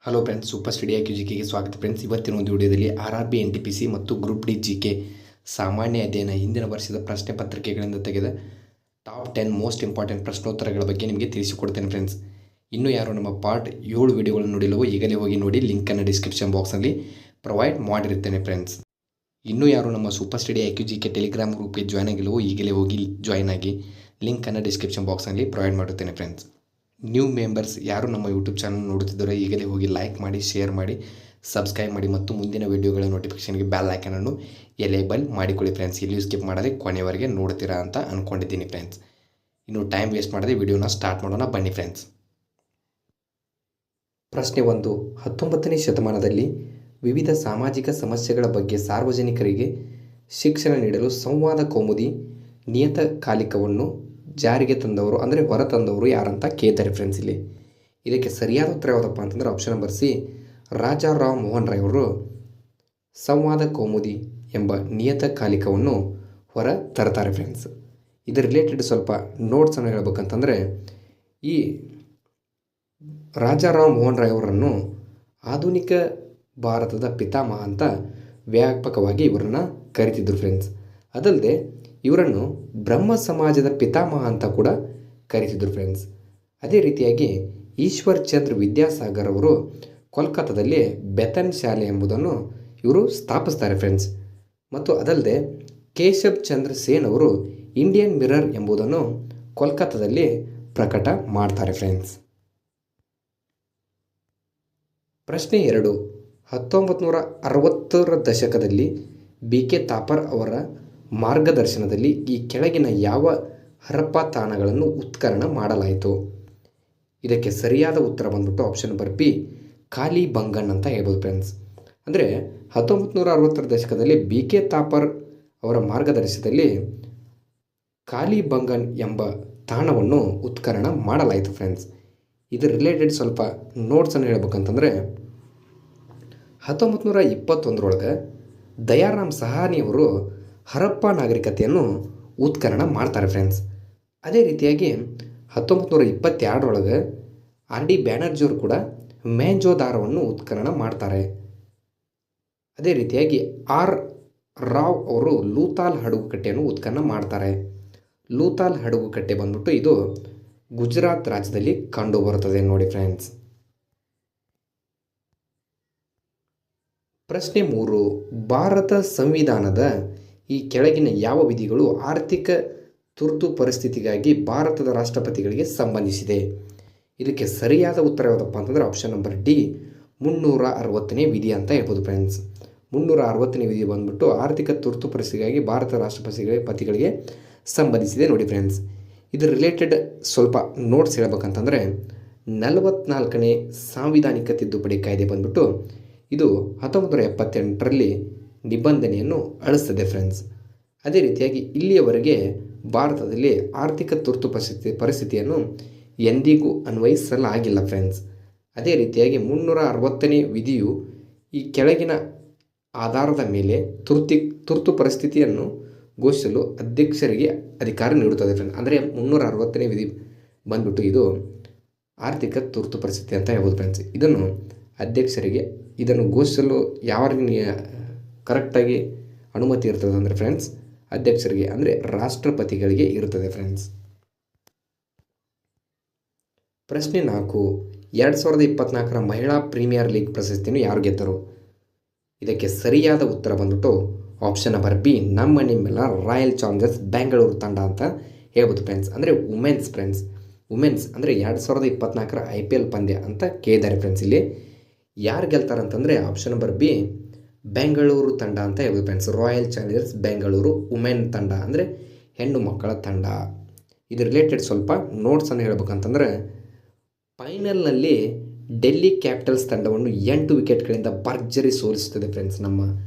Hello friends, super study ಜಿಕೆಗೆ ಸ್ವಾಗತ friends. ಇವತ್ತಿನ ಒಂದು ವಿಡಿಯೋದಲ್ಲಿ RRB NTPC ಮತ್ತು ಗ್ರೂಪ್ ಡಿ ಜಿಕೆ ಸಾಮಾನ್ಯ ಅಧ್ಯಯನ ಹಿಂದಿನ ವರ್ಷದ ಪ್ರಶ್ನೆ ಪತ್ರಿಕೆಗಳಿಂದ ತೆಗೆದ ಟಾಪ್ 10 ಮೋಸ್ಟ್ ಇಂಪಾರ್ಟೆಂಟ್ ಪ್ರಶ್ನೋತ್ತರಗಳ ಬಗ್ಗೆ ನಿಮಗೆ ತಿಳಿಸಿಕೊಡ್ತೇನೆ ಫ್ರೆಂಡ್ಸ್. ಇನ್ನೂ ಯಾರು ನಮ್ಮ ಪಾರ್ಟ್ 7 ವಿಡಿಯೋಗಳನ್ನು ನೋಡಿಲ್ಲವೋ ಈಗಲೇ ಹೋಗಿ ನೋಡಿ, ಲಿಂಕನ್ನು ಡಿಸ್ಕ್ರಿಪ್ಷನ್ ಬಾಕ್ಸ್ನಲ್ಲಿ ಪ್ರೊವೈಡ್ ಮಾಡಿರುತ್ತೇನೆ ಫ್ರೆಂಡ್ಸ್. ಇನ್ನೂ ಯಾರು ನಮ್ಮ ಸೂಪರ್ ಸ್ಟಡಿ ಜಿಕೆ ಟೆಲಿಗ್ರಾಮ್ ಗ್ರೂಪ್ಗೆ ಜಾಯ್ನ್ ಆಗಿಲ್ಲವೋ ಈಗಲೇ ಹೋಗಿ ಜಾಯ್ನ್ ಆಗಿ, ಲಿಂಕನ್ನು ಡಿಸ್ಕ್ರಿಪ್ಷನ್ ಬಾಕ್ಸ್ನಲ್ಲಿ ಪ್ರೊವೈಡ್ ಮಾಡಿರುತ್ತೇನೆ ಫ್ರೆಂಡ್ಸ್. ನ್ಯೂ ಮೆಂಬರ್ಸ್ ಯಾರು ನಮ್ಮ ಯೂಟ್ಯೂಬ್ ಚಾನಲ್ ನೋಡುತ್ತಿದ್ದರೆ ಈಗಲೇ ಹೋಗಿ ಲೈಕ್ ಮಾಡಿ, ಶೇರ್ ಮಾಡಿ, ಸಬ್ಸ್ಕ್ರೈಬ್ ಮಾಡಿ ಮತ್ತು ಮುಂದಿನ ವಿಡಿಯೋಗಳ ನೋಟಿಫಿಕೇಷನ್ಗೆ ಬೆಲ್ ಐಕನನ್ನು ಎನೇಬಲ್ ಮಾಡಿಕೊಳ್ಳಿ ಫ್ರೆಂಡ್ಸ್. ಎಲ್ಲಿಯೂ ಸ್ಕಿಪ್ ಮಾಡದೆ ಕೊನೆಯವರೆಗೆ ನೋಡ್ತೀರಾ ಅಂತ ಅಂದ್ಕೊಂಡಿದ್ದೀನಿ ಫ್ರೆಂಡ್ಸ್. ಇನ್ನು ಟೈಮ್ ವೇಸ್ಟ್ ಮಾಡದೆ ವಿಡಿಯೋನ ಸ್ಟಾರ್ಟ್ ಮಾಡೋಣ, ಬನ್ನಿ ಫ್ರೆಂಡ್ಸ್. ಪ್ರಶ್ನೆ 1. 19ನೇ ಶತಮಾನದಲ್ಲಿ ವಿವಿಧ ಸಾಮಾಜಿಕ ಸಮಸ್ಯೆಗಳ ಬಗ್ಗೆ ಸಾರ್ವಜನಿಕರಿಗೆ ಶಿಕ್ಷಣ ನೀಡಲು ಸಂವಾದ ಕೌಮುದಿ ನಿಯತಕಾಲಿಕವನ್ನು ಜಾರಿಗೆ ತಂದವರು ಅಂದರೆ ಹೊರತಂದವರು ಯಾರಂತ ಕೇಳ್ತಾರೆ ಫ್ರೆಂಡ್ಸ್. ಇಲ್ಲಿ ಇದಕ್ಕೆ ಸರಿಯಾದ ಉತ್ತರ ಯಾವುದಪ್ಪ ಅಂತಂದರೆ option number C, Raja Ram Mohan Roy ಅವರು ಸಂವಾದ ಕೌಮುದಿ ಎಂಬ ನಿಯತಕಾಲಿಕವನ್ನು ಹೊರ ತರ್ತಾರೆ ಫ್ರೆಂಡ್ಸ್. ಇದರ ರಿಲೇಟೆಡ್ ಸ್ವಲ್ಪ ನೋಟ್ಸನ್ನು ಹೇಳ್ಬೇಕಂತಂದರೆ, ಈ ರಾಜಾ ರಾವ್ ಮೋಹನ್ ರಾಯ್ ಅವರನ್ನು ಆಧುನಿಕ ಭಾರತದ ಪಿತಾಮಹ ಅಂತ ವ್ಯಾಪಕವಾಗಿ ಇವರನ್ನು ಕರಿತಿದ್ರು ಫ್ರೆಂಡ್ಸ್. ಅದಲ್ಲದೆ ಇವರನ್ನು ಬ್ರಹ್ಮ ಸಮಾಜದ ಪಿತಾಮಹ ಅಂತ ಕೂಡ ಕರೀತಿದ್ರು ಫ್ರೆಂಡ್ಸ್. ಅದೇ ರೀತಿಯಾಗಿ ಈಶ್ವರ್ ಚಂದ್ರ ವಿದ್ಯಾಸಾಗರ್ ಅವರು ಕೋಲ್ಕತ್ತಾದಲ್ಲಿ ಬೆತನ್ ಶಾಲೆ ಎಂಬುದನ್ನು ಇವರು ಸ್ಥಾಪಿಸ್ತಾರೆ ಫ್ರೆಂಡ್ಸ್. ಮತ್ತು ಅದಲ್ಲದೆ ಕೇಶವ್ ಚಂದ್ರ ಸೇನ್ ಅವರು ಇಂಡಿಯನ್ ಮಿರರ್ ಎಂಬುದನ್ನು ಕೋಲ್ಕತ್ತಾದಲ್ಲಿ ಪ್ರಕಟ ಮಾಡ್ತಾರೆ ಫ್ರೆಂಡ್ಸ್. ಪ್ರಶ್ನೆ 2. 1960ರ ದಶಕದಲ್ಲಿ BK ತಾಪರ್ ಅವರ ಮಾರ್ಗದರ್ಶನದಲ್ಲಿ ಈ ಕೆಳಗಿನ ಯಾವ ಹರಪ್ಪ ತಾಣಗಳನ್ನು ಉತ್ಖನನ ಮಾಡಲಾಯಿತು? ಇದಕ್ಕೆ ಸರಿಯಾದ ಉತ್ತರ ಬಂದ್ಬಿಟ್ಟು ಆಪ್ಷನ್ ನಂಬರ್ ಬಿ, ಕಾಲಿಬಂಗನ್ ಅಂತ ಹೇಳ್ಬೋದು ಫ್ರೆಂಡ್ಸ್. ಅಂದರೆ 1960ರ ದಶಕದಲ್ಲಿ BK ತಾಪರ್ ಅವರ ಮಾರ್ಗದರ್ಶನದಲ್ಲಿ ಕಾಲಿಬಂಗನ್ ಎಂಬ ತಾಣವನ್ನು ಉತ್ಖನನ ಮಾಡಲಾಯಿತು ಫ್ರೆಂಡ್ಸ್. ಇದರ ರಿಲೇಟೆಡ್ ಸ್ವಲ್ಪ ನೋಟ್ಸನ್ನು ಹೇಳ್ಬೇಕಂತಂದರೆ, 1921ರೊಳಗೆ ದಯಾರಾಮ್ ಸಹಾನಿಯವರು ಹರಪ್ಪ ನಾಗರಿಕತೆಯನ್ನು ಉತ್ಖನನ ಮಾಡ್ತಾರೆ ಫ್ರೆಂಡ್ಸ್. ಅದೇ ರೀತಿಯಾಗಿ 1922ರೊಳಗೆ RD ಬ್ಯಾನರ್ಜಿಯವರು ಕೂಡ ಮೊಹೆಂಜೊದಾರೊವನ್ನು ಉತ್ಖನನ ಮಾಡ್ತಾರೆ. ಅದೇ ರೀತಿಯಾಗಿ R ರಾವ್ ಅವರು ಲೂತಾಲ್ ಹಡಗುಕಟ್ಟೆಯನ್ನು ಉತ್ಖನನ ಮಾಡ್ತಾರೆ. ಲೂತಾಲ್ ಹಡಗುಕಟ್ಟೆ ಬಂದ್ಬಿಟ್ಟು ಇದು ಗುಜರಾತ್ ರಾಜ್ಯದಲ್ಲಿ ಕಂಡು ಬರುತ್ತದೆ ನೋಡಿ ಫ್ರೆಂಡ್ಸ್. ಪ್ರಶ್ನೆ 3. ಭಾರತ ಸಂವಿಧಾನದ ಈ ಕೆಳಗಿನ ಯಾವ ವಿಧಿಗಳು ಆರ್ಥಿಕ ತುರ್ತು ಪರಿಸ್ಥಿತಿಗಾಗಿ ಭಾರತದ ರಾಷ್ಟ್ರಪತಿಗಳಿಗೆ ಸಂಬಂಧಿಸಿದೆ? ಇದಕ್ಕೆ ಸರಿಯಾದ ಉತ್ತರ ಯಾವುದಪ್ಪ ಅಂತಂದರೆ ಆಪ್ಷನ್ ನಂಬರ್ ಡಿ, 360ನೇ ವಿಧಿ ಅಂತ ಹೇಳ್ಬೋದು ಫ್ರೆಂಡ್ಸ್. 360ನೇ ವಿಧಿ ಬಂದ್ಬಿಟ್ಟು ಆರ್ಥಿಕ ತುರ್ತು ಪರಿಸ್ಥಿತಿಗಾಗಿ ಭಾರತ ರಾಷ್ಟ್ರಪತಿಗಳಿಗೆ ಸಂಬಂಧಿಸಿದೆ ನೋಡಿ ಫ್ರೆಂಡ್ಸ್. ಇದರ ರಿಲೇಟೆಡ್ ಸ್ವಲ್ಪ ನೋಟ್ಸ್ ಹೇಳ್ಬೇಕಂತಂದರೆ, 44ನೇ ಸಾಂವಿಧಾನಿಕ ತಿದ್ದುಪಡಿ ಕಾಯ್ದೆ ಬಂದ್ಬಿಟ್ಟು ಇದು 1978ರಲ್ಲಿ ನಿಬಂಧನೆಯನ್ನು ಅಳಿಸ್ತದೆ ಫ್ರೆಂಡ್ಸ್. ಅದೇ ರೀತಿಯಾಗಿ ಇಲ್ಲಿಯವರೆಗೆ ಭಾರತದಲ್ಲಿ ಆರ್ಥಿಕ ತುರ್ತು ಪರಿಸ್ಥಿತಿಯನ್ನು ಎಂದಿಗೂ ಅನ್ವಯಿಸಲಾಗಿಲ್ಲ ಫ್ರೆಂಡ್ಸ್. ಅದೇ ರೀತಿಯಾಗಿ 360ನೇ ವಿಧಿಯು ಈ ಕೆಳಗಿನ ಆಧಾರದ ಮೇಲೆ ತುರ್ತು ಪರಿಸ್ಥಿತಿಯನ್ನು ಘೋಷಿಸಲು ಅಧ್ಯಕ್ಷರಿಗೆ ಅಧಿಕಾರ ನೀಡುತ್ತದೆ ಫ್ರೆಂಡ್ಸ್. ಅಂದರೆ 360ನೇ ವಿಧಿ ಬಂದ್ಬಿಟ್ಟು ಇದು ಆರ್ಥಿಕ ತುರ್ತು ಪರಿಸ್ಥಿತಿ ಅಂತ ಹೇಳ್ಬೋದು ಫ್ರೆಂಡ್ಸ್. ಇದನ್ನು ಅಧ್ಯಕ್ಷರಿಗೆ ಇದನ್ನು ಘೋಷಿಸಲು ಯಾರಿಗೆ ಕರೆಕ್ಟಾಗಿ ಅನುಮತಿ ಇರ್ತದೆ ಅಂದರೆ ಫ್ರೆಂಡ್ಸ್, ಅಧ್ಯಕ್ಷರಿಗೆ ಅಂದರೆ ರಾಷ್ಟ್ರಪತಿಗಳಿಗೆ ಇರುತ್ತದೆ ಫ್ರೆಂಡ್ಸ್. ಪ್ರಶ್ನೆ 4. 2024ರ ಮಹಿಳಾ ಪ್ರೀಮಿಯರ್ ಲೀಗ್ ಪ್ರಶಸ್ತಿಯನ್ನು ಯಾರು ಗೆದ್ದರು? ಇದಕ್ಕೆ ಸರಿಯಾದ ಉತ್ತರ ಬಂದ್ಬಿಟ್ಟು ಆಪ್ಷನ್ ನಂಬರ್ ಬಿ, ನಮ್ಮ ನಿಮ್ಮೆಲ್ಲ ರಾಯಲ್ ಚಾಲೆಂಜರ್ಸ್ ಬೆಂಗಳೂರು ತಂಡ ಅಂತ ಹೇಳ್ಬೋದು ಫ್ರೆಂಡ್ಸ್. ಅಂದರೆ ವುಮೆನ್ಸ್ ಫ್ರೆಂಡ್ಸ್. ವುಮೆನ್ಸ್ ಅಂದರೆ 2024ರ IPL ಪಂದ್ಯ ಅಂತ ಕೇಳಿದ್ದಾರೆ ಫ್ರೆಂಡ್ಸ್. ಇಲ್ಲಿ ಯಾರು ಗೆಲ್ತಾರಂತಂದರೆ ಆಪ್ಷನ್ ನಂಬರ್ ಬಿ, ಬೆಂಗಳೂರು ತಂಡ ಅಂತ ಹೇಳ್ಬೋದು friends. Royal challengers Bengaluru women ತಂಡ ಅಂದರೆ ಹೆಣ್ಣು ಮಕ್ಕಳ ತಂಡ. ಇದು ರಿಲೇಟೆಡ್ ಸ್ವಲ್ಪ ನೋಟ್ಸನ್ನು ಹೇಳ್ಬೇಕಂತಂದರೆ, ಫೈನಲ್ನಲ್ಲಿ ಡೆಲ್ಲಿ ಕ್ಯಾಪಿಟಲ್ಸ್ ತಂಡವನ್ನು 8 ವಿಕೆಟ್ಗಳಿಂದ ಭರ್ಜರಿ ಸೋಲಿಸುತ್ತದೆ ಫ್ರೆಂಡ್ಸ್.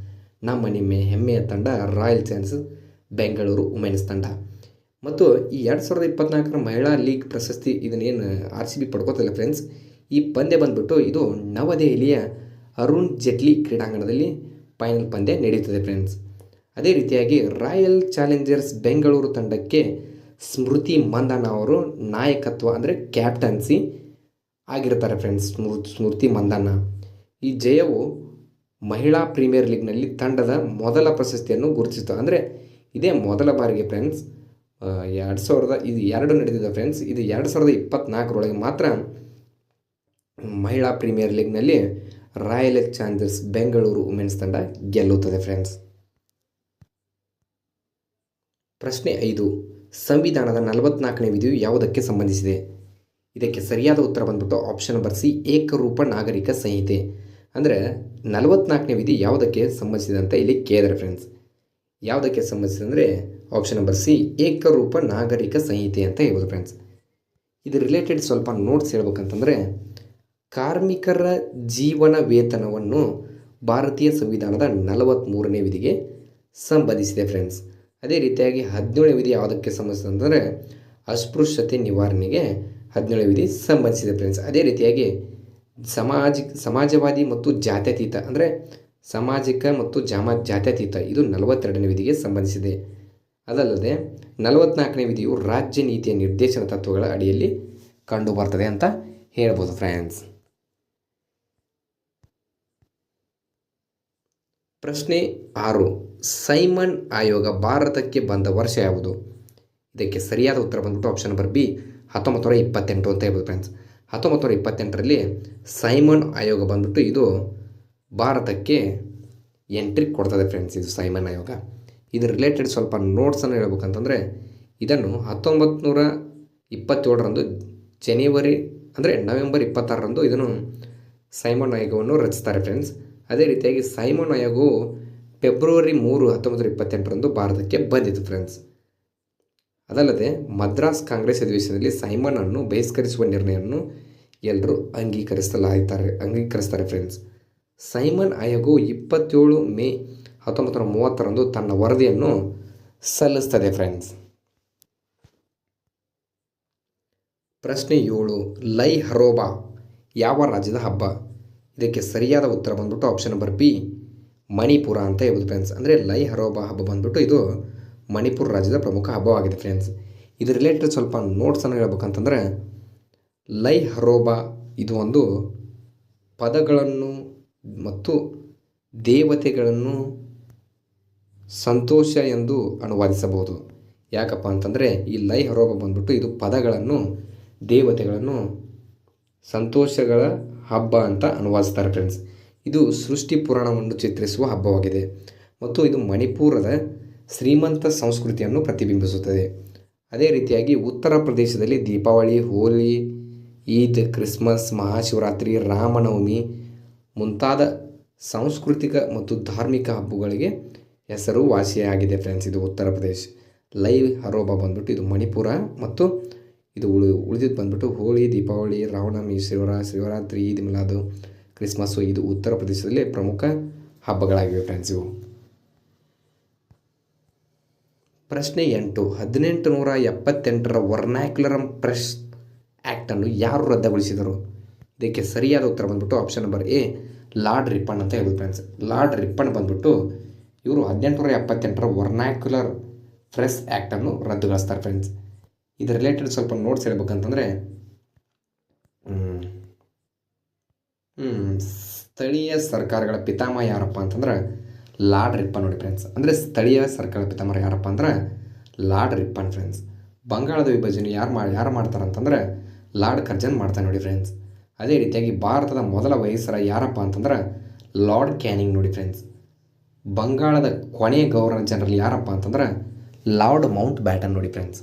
ನಮ್ಮ ನಿಮ್ಮ ಹೆಮ್ಮೆಯ ತಂಡ ರಾಯಲ್ ಚಾಲೆಂಜರ್ಸ್ ಬೆಂಗಳೂರು ವುಮೆನ್ಸ್ ತಂಡ. ಮತ್ತು ಈ 2024ರ ಮಹಿಳಾ ಲೀಗ್ ಪ್ರಶಸ್ತಿ ಇದನ್ನೇನು RCB ಪಡ್ಕೋತಿಲ್ಲ ಫ್ರೆಂಡ್ಸ್. ಈ ಪಂದ್ಯ ಬಂದ್ಬಿಟ್ಟು ಇದು ನವದೆಹಲಿಯ ಅರುಣ್ ಜೇಟ್ಲಿ ಕ್ರೀಡಾಂಗಣದಲ್ಲಿ ಫೈನಲ್ ಪಂದ್ಯ ನಡೆಯುತ್ತದೆ ಫ್ರೆಂಡ್ಸ್. ಅದೇ ರೀತಿಯಾಗಿ ರಾಯಲ್ ಚಾಲೆಂಜರ್ಸ್ ಬೆಂಗಳೂರು ತಂಡಕ್ಕೆ ಸ್ಮೃತಿ ಮಂದಣ್ಣ ಅವರು ನಾಯಕತ್ವ ಅಂದರೆ ಕ್ಯಾಪ್ಟನ್ಸಿ ಆಗಿರ್ತಾರೆ ಫ್ರೆಂಡ್ಸ್ ಸ್ಮೃತಿ ಮಂದಣ್ಣ. ಈ ಜಯವು ಮಹಿಳಾ ಪ್ರೀಮಿಯರ್ ಲೀಗ್ನಲ್ಲಿ ತಂಡದ ಮೊದಲ ಪ್ರಶಸ್ತಿಯನ್ನು ಗುರುತಿಸಿತು. ಅಂದರೆ ಇದೇ ಮೊದಲ ಬಾರಿಗೆ ಫ್ರೆಂಡ್ಸ್ 2002 ನಡೆದಿದೆ ಫ್ರೆಂಡ್ಸ್. ಇದು 2024 ಮಾತ್ರ ಮಹಿಳಾ ಪ್ರೀಮಿಯರ್ ಲೀಗ್ನಲ್ಲಿ ರಾಯಲ್ ಚಾಲೆಂಜರ್ಸ್ ಬೆಂಗಳೂರು ವುಮೆನ್ಸ್ ತಂಡ ಗೆಲ್ಲುತ್ತದೆ ಫ್ರೆಂಡ್ಸ್. ಪ್ರಶ್ನೆ 5. ಸಂವಿಧಾನದ 44ನೇ ವಿಧಿಯು ಯಾವುದಕ್ಕೆ ಸಂಬಂಧಿಸಿದೆ? ಇದಕ್ಕೆ ಸರಿಯಾದ ಉತ್ತರ ಬಂದ್ಬಿಟ್ಟು ಆಪ್ಷನ್ ನಂಬರ್ ಸಿ, ಏಕರೂಪ ನಾಗರಿಕ ಸಂಹಿತೆ. ಅಂದರೆ 44ನೇ ವಿಧಿ ಯಾವುದಕ್ಕೆ ಸಂಬಂಧಿಸಿದೆ ಅಂತ ಇಲ್ಲಿ ಕೇಳಿದರೆ ಫ್ರೆಂಡ್ಸ್. ಯಾವುದಕ್ಕೆ ಸಂಬಂಧಿಸಿದೆ ಅಂದರೆ ಆಪ್ಷನ್ ನಂಬರ್ ಸಿ, ಏಕರೂಪ ನಾಗರಿಕ ಸಂಹಿತೆ ಅಂತ ಹೇಳ್ಬೋದು ಫ್ರೆಂಡ್ಸ್. ಇದು ರಿಲೇಟೆಡ್ ಸ್ವಲ್ಪ ನೋಟ್ಸ್ ಹೇಳ್ಬೇಕಂತಂದರೆ, ಕಾರ್ಮಿಕರ ಜೀವನ ವೇತನವನ್ನು ಭಾರತೀಯ ಸಂವಿಧಾನದ 43ನೇ ವಿಧಿಗೆ ಸಂಬಂಧಿಸಿದೆ ಫ್ರೆಂಡ್ಸ್. ಅದೇ ರೀತಿಯಾಗಿ 17ನೇ ವಿಧಿ ಯಾವುದಕ್ಕೆ ಸಂಬಂಧಿಸಿದೆ ಅಂತಂದರೆ ಅಸ್ಪೃಶ್ಯತೆ ನಿವಾರಣೆಗೆ 17ನೇ ವಿಧಿ ಸಂಬಂಧಿಸಿದೆ ಫ್ರೆಂಡ್ಸ್. ಅದೇ ರೀತಿಯಾಗಿ ಸಮಾಜವಾದಿ ಮತ್ತು ಜಾತ್ಯತೀತ ಅಂದರೆ ಸಾಮಾಜಿಕ ಮತ್ತು ಜಾತ್ಯತೀತ ಇದು 42ನೇ ವಿಧಿಗೆ ಸಂಬಂಧಿಸಿದೆ. ಅದಲ್ಲದೆ 44ನೇ ವಿಧಿಯು ರಾಜ್ಯ ನೀತಿಯ ನಿರ್ದೇಶನ ತತ್ವಗಳ ಅಡಿಯಲ್ಲಿ ಕಂಡುಬರ್ತದೆ ಅಂತ ಹೇಳ್ಬೋದು ಫ್ರೆಂಡ್ಸ್. ಪ್ರಶ್ನೆ 6. ಸೈಮನ್ ಆಯೋಗ ಭಾರತಕ್ಕೆ ಬಂದ ವರ್ಷ ಯಾವುದು? ಇದಕ್ಕೆ ಸರಿಯಾದ ಉತ್ತರ ಬಂದ್ಬಿಟ್ಟು ಆಪ್ಷನ್ ನಂಬರ್ ಬಿ, 1928 ಅಂತ ಹೇಳ್ಬೋದು ಫ್ರೆಂಡ್ಸ್. 1928ರಲ್ಲಿ ಸೈಮನ್ ಆಯೋಗ ಬಂದ್ಬಿಟ್ಟು ಇದು ಭಾರತಕ್ಕೆ ಎಂಟ್ರಿ ಕೊಡ್ತದೆ ಫ್ರೆಂಡ್ಸ್. ಇದು ಸೈಮನ್ ಆಯೋಗ. ಇದು ರಿಲೇಟೆಡ್ ಸ್ವಲ್ಪ ನೋಟ್ಸನ್ನು ಹೇಳ್ಬೇಕಂತಂದರೆ, ಇದನ್ನು 1927ರಂದು ನವೆಂಬರ್ 26ರಂದು ಇದನ್ನು ಸೈಮನ್ ಆಯೋಗವನ್ನು ರಚಿಸ್ತಾರೆ ಫ್ರೆಂಡ್ಸ್. ಅದೇ ರೀತಿಯಾಗಿ ಸೈಮನ್ ಆಯೋಗವು ಫೆಬ್ರವರಿ 3, 1928ರಂದು ಭಾರತಕ್ಕೆ ಬಂದಿತು ಫ್ರೆಂಡ್ಸ್. ಅದಲ್ಲದೆ ಮದ್ರಾಸ್ ಕಾಂಗ್ರೆಸ್ ಅಧಿವೇಶನದಲ್ಲಿ ಸೈಮನ್ ಅನ್ನು ಬಹಿಷ್ಕರಿಸುವ ನಿರ್ಣಯವನ್ನು ಎಲ್ಲರೂ ಅಂಗೀಕರಿಸ್ತಾರೆ ಫ್ರೆಂಡ್ಸ್. ಸೈಮನ್ ಆಯೋಗವು 27 ಮೇ 1930ರಂದು ತನ್ನ ವರದಿಯನ್ನು ಸಲ್ಲಿಸ್ತದೆ ಫ್ರೆಂಡ್ಸ್. ಪ್ರಶ್ನೆ 7. ಲೈ ಹರೋಬಾ ಯಾವ ರಾಜ್ಯದ ಹಬ್ಬ? ಇದಕ್ಕೆ ಸರಿಯಾದ ಉತ್ತರ ಬಂದ್ಬಿಟ್ಟು ಆಪ್ಷನ್ ನಂಬರ್ ಬಿ, ಮಣಿಪುರ ಅಂತ ಹೇಳ್ಬೋದು ಫ್ರೆಂಡ್ಸ್. ಅಂದರೆ ಲೈ ಹರೋಬಾ ಹಬ್ಬ ಬಂದ್ಬಿಟ್ಟು ಇದು ಮಣಿಪುರ ರಾಜ್ಯದ ಪ್ರಮುಖ ಹಬ್ಬವಾಗಿದೆ ಫ್ರೆಂಡ್ಸ್. ಇದು ರಿಲೇಟೆಡ್ ಸ್ವಲ್ಪ ನೋಟ್ಸನ್ನು ಹೇಳ್ಬೇಕಂತಂದರೆ, ಲೈ ಹರೋಬಾ ಇದು ಒಂದು ಪದಗಳನ್ನು ಮತ್ತು ದೇವತೆಗಳನ್ನು ಸಂತೋಷ ಎಂದು ಅನುವಾದಿಸಬಹುದು. ಯಾಕಪ್ಪ ಅಂತಂದರೆ ಈ ಲೈ ಹರೋಬಾ ಬಂದ್ಬಿಟ್ಟು ಇದು ಪದಗಳನ್ನು ದೇವತೆಗಳನ್ನು ಸಂತೋಷಗಳ ಹಬ್ಬ ಅಂತ ಅನುವಾದಿಸ್ತಾರೆ ಫ್ರೆಂಡ್ಸ್. ಇದು ಸೃಷ್ಟಿ ಪುರಾಣವನ್ನು ಚಿತ್ರಿಸುವ ಹಬ್ಬವಾಗಿದೆ ಮತ್ತು ಇದು ಮಣಿಪುರದ ಶ್ರೀಮಂತ ಸಂಸ್ಕೃತಿಯನ್ನು ಪ್ರತಿಬಿಂಬಿಸುತ್ತದೆ. ಅದೇ ರೀತಿಯಾಗಿ ಉತ್ತರ ಪ್ರದೇಶದಲ್ಲಿ ದೀಪಾವಳಿ, ಹೋಲಿ, ಈದ್, ಕ್ರಿಸ್ಮಸ್, ಮಹಾಶಿವರಾತ್ರಿ, ರಾಮನವಮಿ ಮುಂತಾದ ಸಾಂಸ್ಕೃತಿಕ ಮತ್ತು ಧಾರ್ಮಿಕ ಹಬ್ಬಗಳಿಗೆ ಹೆಸರುವಾಸಿಯಾಗಿದೆ ಫ್ರೆಂಡ್ಸ್. ಇದು ಉತ್ತರ ಪ್ರದೇಶ. ಲೈ ಹರೋಬಾ ಬಂದ್ಬಿಟ್ಟು ಇದು ಮಣಿಪುರ ಮತ್ತು ಇದು ಉಳಿದಿದ್ದು ಬಂದ್ಬಿಟ್ಟು ಹೋಳಿ, ದೀಪಾವಳಿ, ರಾಮನವಮಿ, ಶಿವರಾತ್ರಿ, ಈದ್ ಮಿಲಾದು, ಕ್ರಿಸ್ಮಸ್ಸು ಇದು ಉತ್ತರ ಪ್ರದೇಶದಲ್ಲಿ ಪ್ರಮುಖ ಹಬ್ಬಗಳಾಗಿವೆ ಫ್ರೆಂಡ್ಸ್ ಇವು. ಪ್ರಶ್ನೆ 8. 1878ರ ವರ್ನಾಕ್ಯುಲರ್ ಪ್ರೆಸ್ ಆ್ಯಕ್ಟನ್ನು ಯಾರು ರದ್ದುಗೊಳಿಸಿದರು? ಇದಕ್ಕೆ ಸರಿಯಾದ ಉತ್ತರ ಬಂದ್ಬಿಟ್ಟು option number A, lord Ripon ಅಂತ ಹೇಳ್ಬೋದು ಫ್ರೆಂಡ್ಸ್. ಲಾರ್ಡ್ ರಿಪ್ಪನ್ ಬಂದ್ಬಿಟ್ಟು ಇವರು 1878ರ ವರ್ನಾಕ್ಯುಲರ್ ಪ್ರೆಸ್ ಆ್ಯಕ್ಟನ್ನು ರದ್ದುಗೊಳಿಸ್ತಾರೆ ಫ್ರೆಂಡ್ಸ್. ಇದು ರಿಲೇಟೆಡ್ ಸ್ವಲ್ಪ ನೋಟ್ಸ್ ಹೇಳ್ಬೇಕಂತಂದರೆ, ಸ್ಥಳೀಯ ಸರ್ಕಾರಗಳ ಪಿತಾಮಹ ಯಾರಪ್ಪ ಅಂತಂದ್ರೆ ಲಾರ್ಡ್ ರಿಪ್ಪನ್ ನೋಡಿ ಫ್ರೆಂಡ್ಸ್. ಅಂದರೆ ಸ್ಥಳೀಯ ಸರ್ಕಾರದ ಪಿತಾಮಹ ಯಾರಪ್ಪ ಅಂದ್ರೆ ಲಾರ್ಡ್ ರಿಪ್ಪನ್ ಫ್ರೆಂಡ್ಸ್. ಬಂಗಾಳದ ವಿಭಜನೆ ಯಾರು ಮಾಡ್ತಾರಂತಂದ್ರೆ ಲಾರ್ಡ್ ಕರ್ಜನ್ ಮಾಡ್ತಾನೆ ನೋಡಿ ಫ್ರೆಂಡ್ಸ್. ಅದೇ ರೀತಿಯಾಗಿ ಭಾರತದ ಮೊದಲ ವೈಸ್ರಾಯ್ ಯಾರಪ್ಪ ಅಂತಂದ್ರೆ ಲಾರ್ಡ್ ಕ್ಯಾನಿಂಗ್ ನೋಡಿ ಫ್ರೆಂಡ್ಸ್. ಬಂಗಾಳದ ಕೊನೆಯ ಗವರ್ನರ್ ಜನರಲ್ ಯಾರಪ್ಪ ಅಂತಂದ್ರೆ ಲಾರ್ಡ್ ಮೌಂಟ್ ಬ್ಯಾಟನ್ ನೋಡಿ ಫ್ರೆಂಡ್ಸ್.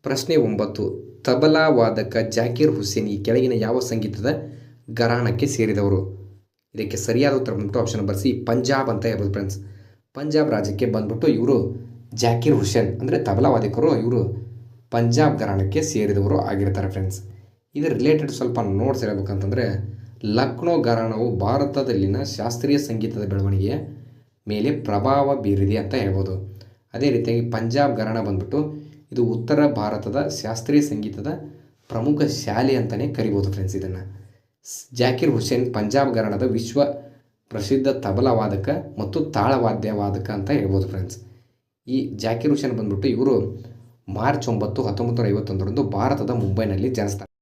ಪ್ರಶ್ನೆ 9. ತಬಲಾ ವಾದಕ ಜಾಕೀರ್ ಹುಸೇನ್ ಈ ಕೆಳಗಿನ ಯಾವ ಸಂಗೀತದ ಘರಾಣಕ್ಕೆ ಸೇರಿದವರು? ಇದಕ್ಕೆ ಸರಿಯಾದ ಉತ್ತರ ಬಂದ್ಬಿಟ್ಟು ಆಪ್ಷನ್ ನಂಬರ್ ಸಿ, ಪಂಜಾಬ್ ಅಂತ ಹೇಳ್ಬೋದು ಫ್ರೆಂಡ್ಸ್. ಪಂಜಾಬ್ ರಾಜ್ಯಕ್ಕೆ ಬಂದ್ಬಿಟ್ಟು ಇವರು ಜಾಕೀರ್ ಹುಸೇನ್ ಅಂದರೆ ತಬಲಾ ವಾದಕರು ಇವರು ಪಂಜಾಬ್ ಘರಾಣಕ್ಕೆ ಸೇರಿದವರು ಆಗಿರ್ತಾರೆ ಫ್ರೆಂಡ್ಸ್. ಇದರ ರಿಲೇಟೆಡ್ ಸ್ವಲ್ಪ ನೋಟ್ಸ್ ಹೇಳ್ಬೇಕಂತಂದರೆ, ಲಕ್ನೋ ಘರಾಣವು ಭಾರತದಲ್ಲಿನ ಶಾಸ್ತ್ರೀಯ ಸಂಗೀತದ ಬೆಳವಣಿಗೆಯ ಮೇಲೆ ಪ್ರಭಾವ ಬೀರಿದೆ ಅಂತ ಹೇಳ್ಬೋದು. ಅದೇ ರೀತಿಯಾಗಿ ಪಂಜಾಬ್ ಘರಾಣ ಬಂದ್ಬಿಟ್ಟು ಇದು ಉತ್ತರ ಭಾರತದ ಶಾಸ್ತ್ರೀಯ ಸಂಗೀತದ ಪ್ರಮುಖ ಶಾಲೆ ಅಂತಲೇ ಕರಿಬೋದು ಫ್ರೆಂಡ್ಸ್. ಇದನ್ನು ಜಾಕೀರ್ ಹುಸೇನ್ ಪಂಜಾಬ್ ಘರಾಣದ ವಿಶ್ವ ಪ್ರಸಿದ್ಧ ತಬಲಾ ವಾದಕ ಮತ್ತು ತಾಳವಾದ್ಯ ವಾದಕ ಅಂತ ಹೇಳ್ಬೋದು ಫ್ರೆಂಡ್ಸ್. ಈ ಜಾಕೀರ್ ಹುಸೇನ್ ಬಂದ್ಬಿಟ್ಟು ಇವರು ಮಾರ್ಚ್ 9, 1951 ಭಾರತದ ಮುಂಬೈನಲ್ಲಿ ಜನಿಸ್ತಾನೆ.